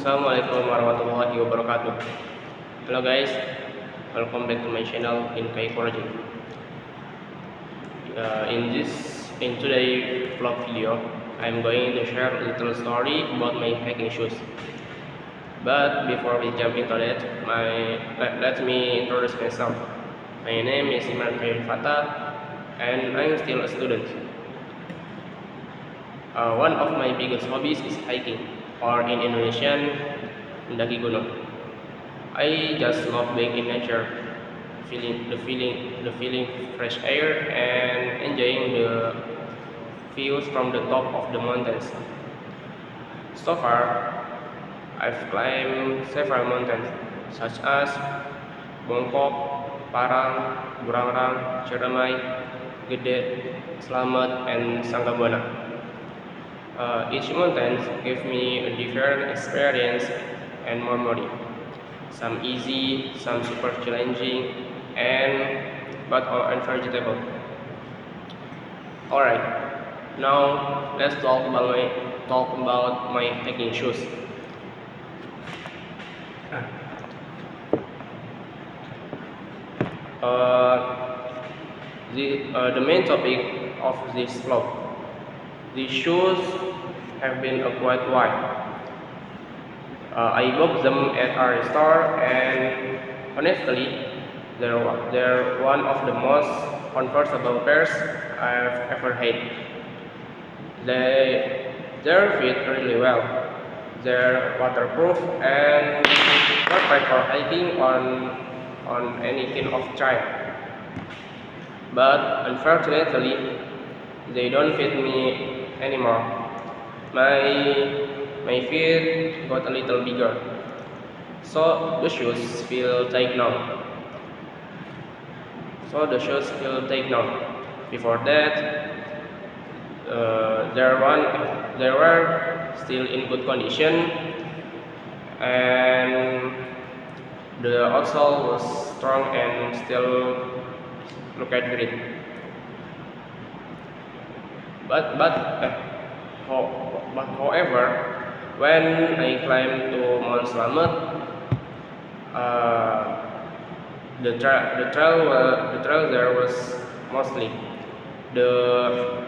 Assalamualaikum warahmatullahi wabarakatuh. Hello guys, welcome back to my channel in Project. In today vlog video, I'm going to share a little story about my hiking shoes. But before we jump into that, let me introduce myself. My name is Iman Fata, and I'm still a student. One of my biggest hobbies is hiking, or in Indonesian, mendaki gunung. I just love being in nature, feeling fresh air, and enjoying the views from the top of the mountains. So far, I've climbed several mountains, such as Bongkok, Parang, Burangrang, Ciremai, Gede, Slamet, and Sanggabuana. Each mountain gave me a different experience and memory. Some easy, some super challenging, but all unforgettable. Alright, now let's talk about my hiking shoes. The main topic of this vlog. These shoes have been a quite while. I bought them at our store, and honestly, they're one of the most comfortable pairs I've ever had. They fit really well. They're waterproof and perfect for hiking on any kind of trail. But unfortunately, they don't fit me anymore. My feet got a little bigger, so the shoes feel tight now. Before that, they were still in good condition, and the outsole was strong and still look at great. However, when I climbed to Mount Slamet, the trail there was mostly the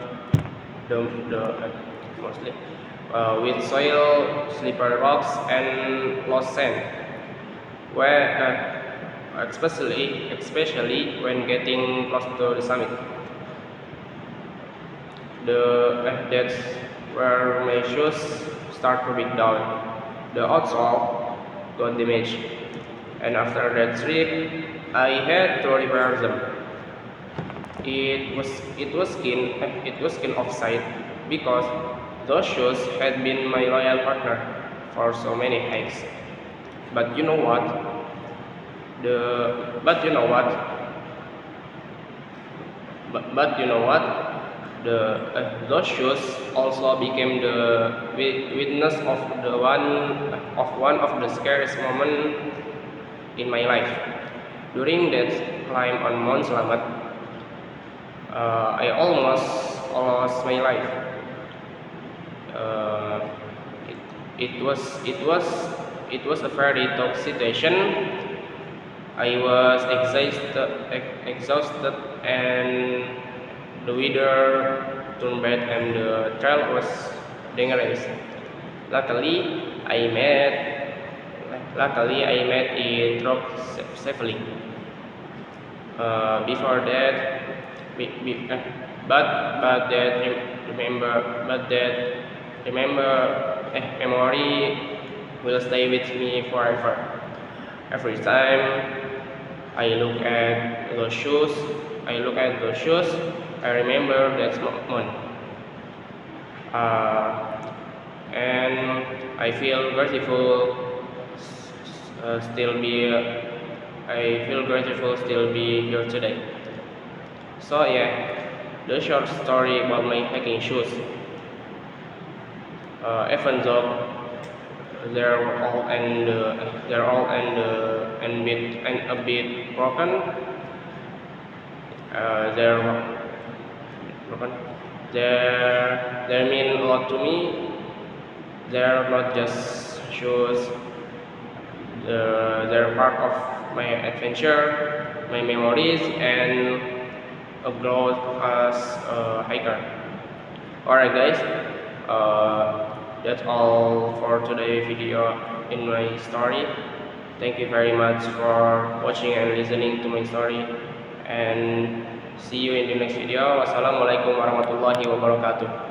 mostly with soil, slippery rocks, and lost sand. Especially when getting close to the summit. That's where my shoes start to break down. The outsole got damaged, and after that trip, I had to repair them. It was skin offside because those shoes had been my loyal partner for so many hikes. But you know what? But you know what? But you know what? Those shoes also became the witness of one of the scariest moments in my life. During that climb on Mount Slamet, I almost lost my life. It was a very tough situation. I was exhausted, and the weather turned bad, and the trail was dangerous. Luckily, I made it through safely. Before that, but that memory will stay with me forever. Every time I look at those shoes, I remember that moment, and I feel grateful. Still be here today. So yeah, the short story about my hiking shoes. Even though they're all and a bit broken. They're broken. They mean a lot to me. They're not just shows they're part of my adventure, my memories, and a growth as a hiker. Alright guys, that's all for today's video in my story. Thank you very much for watching and listening to my story, and see you in the next video. Wassalamualaikum warahmatullahi wabarakatuh.